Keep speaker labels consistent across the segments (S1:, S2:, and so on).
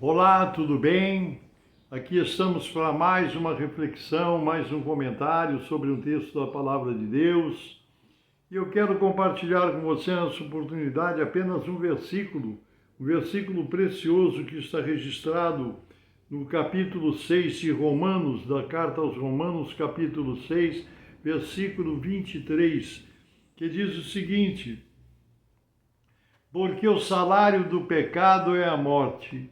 S1: Olá, tudo bem? Aqui estamos para mais uma reflexão, mais um comentário sobre um texto da Palavra de Deus. E eu quero compartilhar com você nessa oportunidade apenas um versículo precioso que está registrado no capítulo 6 de Romanos, da carta aos Romanos, capítulo 6, versículo 23, que diz o seguinte: porque o salário do pecado é a morte,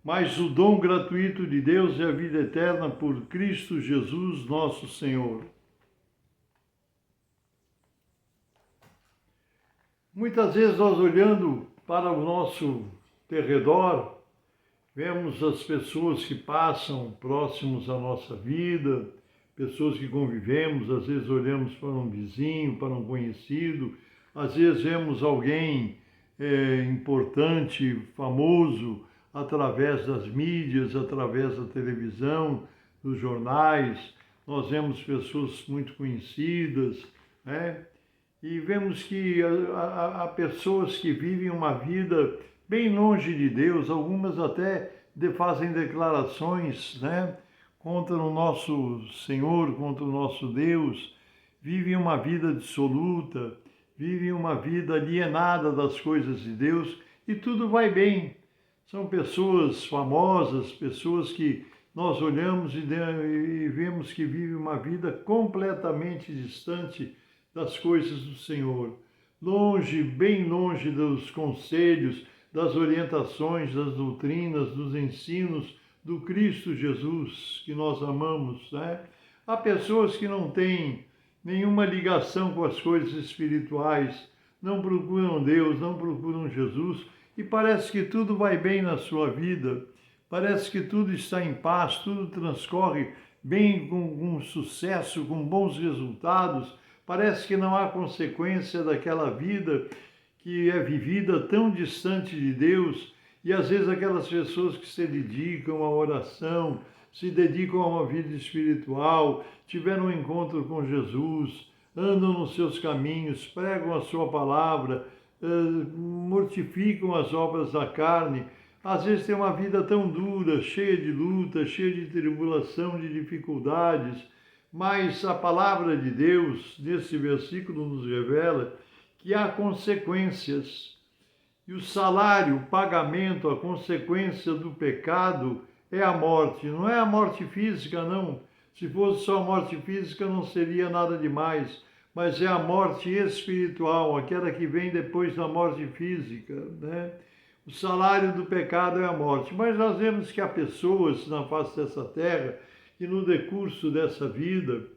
S1: mas o dom gratuito de Deus é a vida eterna por Cristo Jesus, nosso Senhor. Muitas vezes nós olhando para o nosso derredor, vemos as pessoas que passam próximos à nossa vida, pessoas que convivemos, às vezes olhamos para um vizinho, para um conhecido, às vezes vemos alguém importante, famoso, através das mídias, através da televisão, dos jornais, nós vemos pessoas muito conhecidas, né? E vemos que há pessoas que vivem uma vida bem longe de Deus, algumas até fazem declarações, né, contra o nosso Senhor, contra o nosso Deus, vivem uma vida dissoluta, vivem uma vida alienada das coisas de Deus e tudo vai bem. São pessoas famosas, pessoas que nós olhamos e vemos que vivem uma vida completamente distante das coisas do Senhor, longe, bem longe dos conselhos, das orientações, das doutrinas, dos ensinos do Cristo Jesus, que nós amamos, né? Há pessoas que não têm nenhuma ligação com as coisas espirituais, não procuram Deus, não procuram Jesus, e parece que tudo vai bem na sua vida, parece que tudo está em paz, tudo transcorre bem, com sucesso, com bons resultados, parece que não há consequência daquela vida que é vivida tão distante de Deus, e às vezes aquelas pessoas que se dedicam à oração, se dedicam a uma vida espiritual, tiveram um encontro com Jesus, andam nos seus caminhos, pregam a sua palavra, mortificam as obras da carne, às vezes tem uma vida tão dura, cheia de luta, cheia de tribulação, de dificuldades, mas a palavra de Deus, nesse versículo, nos revela que há consequências. E o salário, o pagamento, a consequência do pecado é a morte. Não é a morte física, não. Se fosse só a morte física, não seria nada demais. Mas é a morte espiritual, aquela que vem depois da morte física, né? O salário do pecado é a morte. Mas nós vemos que há pessoas na face dessa terra que no decurso dessa vida,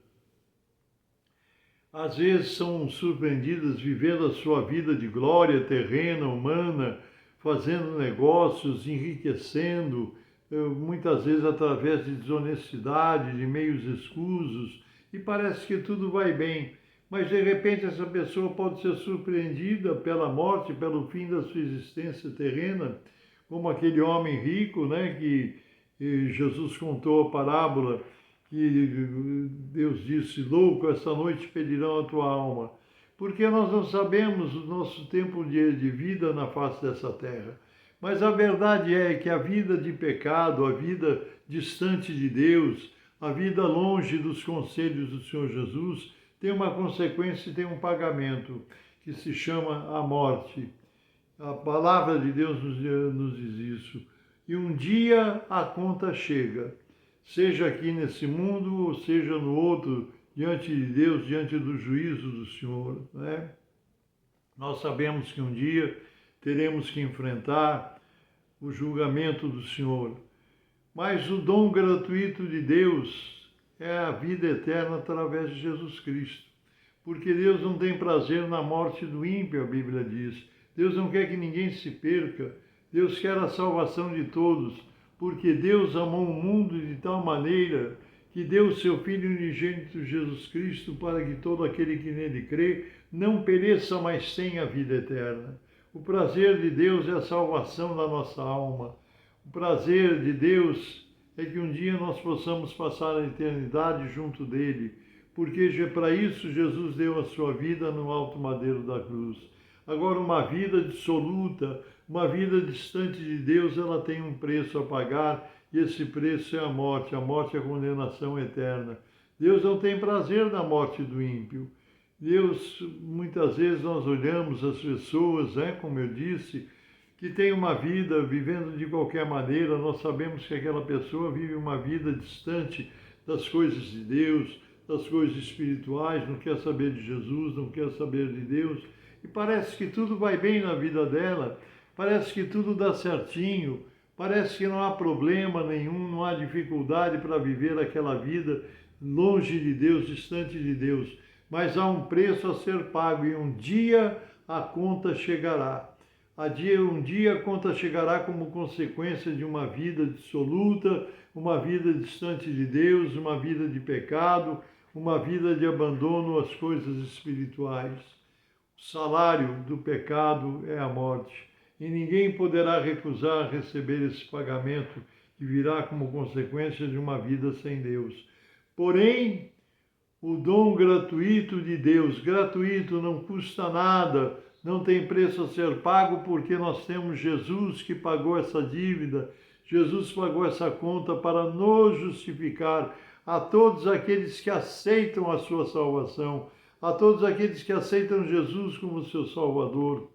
S1: às vezes são surpreendidas vivendo a sua vida de glória terrena, humana, fazendo negócios, enriquecendo, muitas vezes através de desonestidade, de meios escusos, e parece que tudo vai bem. Mas de repente essa pessoa pode ser surpreendida pela morte, pelo fim da sua existência terrena, como aquele homem rico, né, que Jesus contou a parábola, que Deus disse: louco, essa noite pedirão a tua alma. Porque nós não sabemos o nosso tempo de vida na face dessa terra. Mas a verdade é que a vida de pecado, a vida distante de Deus, a vida longe dos conselhos do Senhor Jesus, tem uma consequência e tem um pagamento, que se chama a morte. A palavra de Deus nos diz isso. E um dia a conta chega, seja aqui nesse mundo ou seja no outro, diante de Deus, diante do juízo do Senhor, né? Nós sabemos que um dia teremos que enfrentar o julgamento do Senhor, mas o dom gratuito de Deus é a vida eterna através de Jesus Cristo, porque Deus não tem prazer na morte do ímpio, a Bíblia diz. Deus não quer que ninguém se perca, Deus quer a salvação de todos, porque Deus amou o mundo de tal maneira que deu o seu Filho unigênito Jesus Cristo para que todo aquele que nele crê não pereça, mas tenha a vida eterna. O prazer de Deus é a salvação da nossa alma. O prazer de Deus é que um dia nós possamos passar a eternidade junto dele, porque para isso Jesus deu a sua vida no alto madeiro da cruz. Agora, uma vida dissoluta, Uma vida distante de Deus, ela tem um preço a pagar, e esse preço é a morte é a condenação eterna. Deus não tem prazer na morte do ímpio. Deus, muitas vezes nós olhamos as pessoas, como eu disse, que tem uma vida vivendo de qualquer maneira, nós sabemos que aquela pessoa vive uma vida distante das coisas de Deus, das coisas espirituais, não quer saber de Jesus, não quer saber de Deus, e parece que tudo vai bem na vida dela, parece que tudo dá certinho, parece que não há problema nenhum, não há dificuldade para viver aquela vida longe de Deus, distante de Deus, mas há um preço a ser pago e um dia a conta chegará. Um dia a conta chegará como consequência de uma vida dissoluta, uma vida distante de Deus, uma vida de pecado, uma vida de abandono às coisas espirituais. O salário do pecado é a morte, e ninguém poderá recusar receber esse pagamento que virá como consequência de uma vida sem Deus. Porém, o dom gratuito de Deus, gratuito, não custa nada, não tem preço a ser pago, porque nós temos Jesus que pagou essa dívida, Jesus pagou essa conta para nos justificar a todos aqueles que aceitam a sua salvação, a todos aqueles que aceitam Jesus como seu Salvador.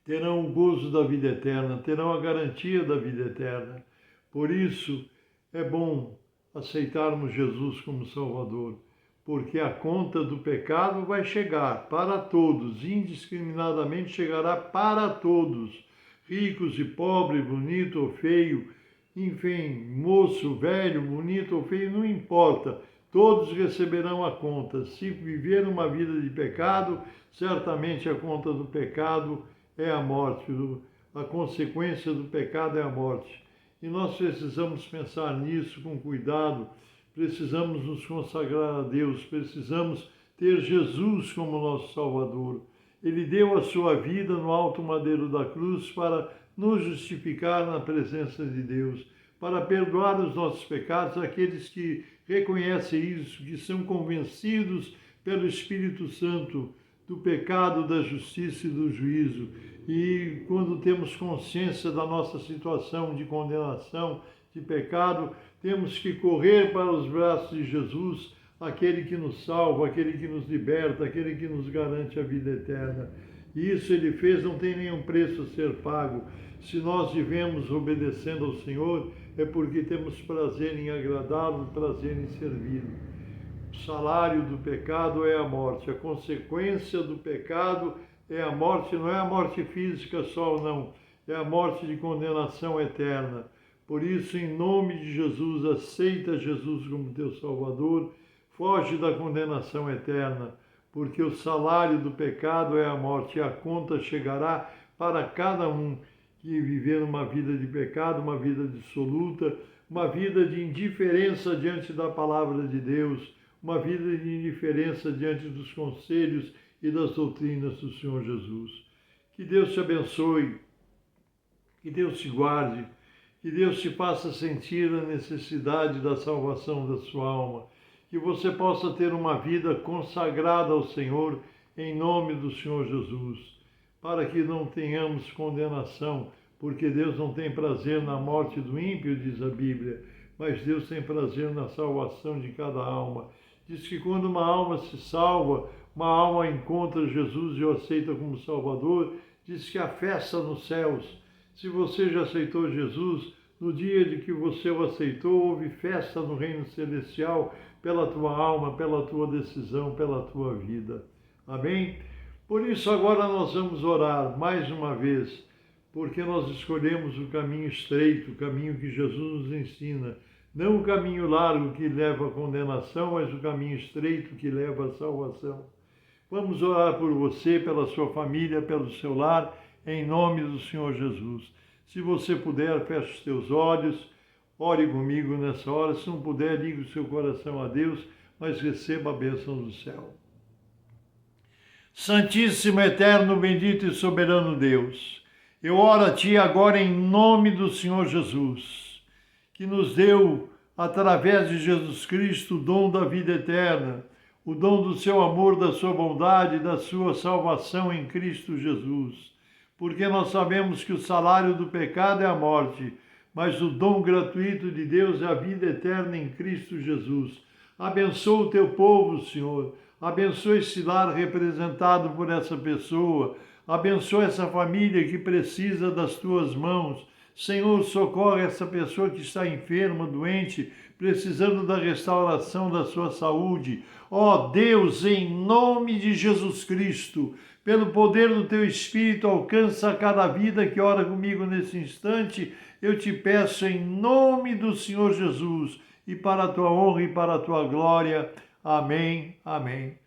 S1: Terão o gozo da vida eterna, terão a garantia da vida eterna. Por isso, é bom aceitarmos Jesus como Salvador, porque a conta do pecado vai chegar para todos, indiscriminadamente chegará para todos, ricos e pobres, bonito ou feio, enfim, moço, velho, bonito ou feio, não importa, todos receberão a conta. Se viver uma vida de pecado, certamente a conta do pecado é a morte, a consequência do pecado é a morte. E nós precisamos pensar nisso com cuidado, precisamos nos consagrar a Deus, precisamos ter Jesus como nosso Salvador. Ele deu a sua vida no alto madeiro da cruz para nos justificar na presença de Deus, para perdoar os nossos pecados, aqueles que reconhecem isso, que são convencidos pelo Espírito Santo do pecado, da justiça e do juízo. E quando temos consciência da nossa situação de condenação, de pecado, temos que correr para os braços de Jesus, aquele que nos salva, aquele que nos liberta, aquele que nos garante a vida eterna. E isso ele fez, não tem nenhum preço a ser pago. Se nós vivemos obedecendo ao Senhor, é porque temos prazer em agradá-lo, prazer em servi-lo. O salário do pecado é a morte, a consequência do pecado é a morte, não é a morte física só, não, é a morte de condenação eterna. Por isso, em nome de Jesus, aceita Jesus como teu Salvador, foge da condenação eterna, porque o salário do pecado é a morte, e a conta chegará para cada um que viver uma vida de pecado, uma vida dissoluta, uma vida de indiferença diante da palavra de Deus, uma vida de indiferença diante dos conselhos e das doutrinas do Senhor Jesus. Que Deus te abençoe, que Deus te guarde, que Deus te faça sentir a necessidade da salvação da sua alma, que você possa ter uma vida consagrada ao Senhor em nome do Senhor Jesus, para que não tenhamos condenação, porque Deus não tem prazer na morte do ímpio, diz a Bíblia, mas Deus tem prazer na salvação de cada alma. Diz que quando uma alma se salva, uma alma encontra Jesus e o aceita como Salvador, diz que há festa nos céus. Se você já aceitou Jesus, no dia de que você o aceitou, houve festa no reino celestial pela tua alma, pela tua decisão, pela tua vida. Amém? Por isso agora nós vamos orar mais uma vez, porque nós escolhemos o caminho estreito, o caminho que Jesus nos ensina. Não o caminho largo que leva à condenação, mas o caminho estreito que leva à salvação. Vamos orar por você, pela sua família, pelo seu lar, em nome do Senhor Jesus. Se você puder, feche os teus olhos, ore comigo nessa hora. Se não puder, ligue o seu coração a Deus, mas receba a bênção do céu. Santíssimo, eterno, bendito e soberano Deus, eu oro a Ti agora em nome do Senhor Jesus, que nos deu, através de Jesus Cristo, o dom da vida eterna, o dom do seu amor, da sua bondade, da sua salvação em Cristo Jesus. porque nós sabemos que o salário do pecado é a morte, mas o dom gratuito de Deus é a vida eterna em Cristo Jesus. Abençoa o teu povo, Senhor. Abençoa esse lar representado por essa pessoa. Abençoa essa família que precisa das tuas mãos. Senhor, socorre essa pessoa que está enferma, doente, precisando da restauração da sua saúde. Ó Deus, em nome de Jesus Cristo, pelo poder do teu Espírito, alcança cada vida que ora comigo nesse instante. Eu te peço em nome do Senhor Jesus e para a tua honra e para a tua glória. Amém, amém.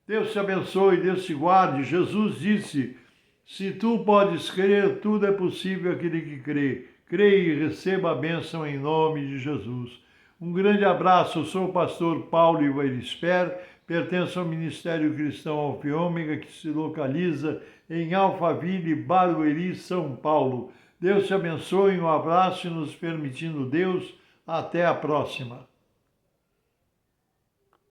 S1: Deus te abençoe, Deus te guarde. Jesus disse, se tu podes crer, tudo é possível àquele que crê. Creia e receba a bênção em nome de Jesus. Um grande abraço, eu sou o pastor Paulo Ivarisper, pertenço ao Ministério Cristão Alfa e Ômega, que se localiza em Alphaville, Barueri, São Paulo. Deus te abençoe, um abraço e nos permitindo Deus, até a próxima.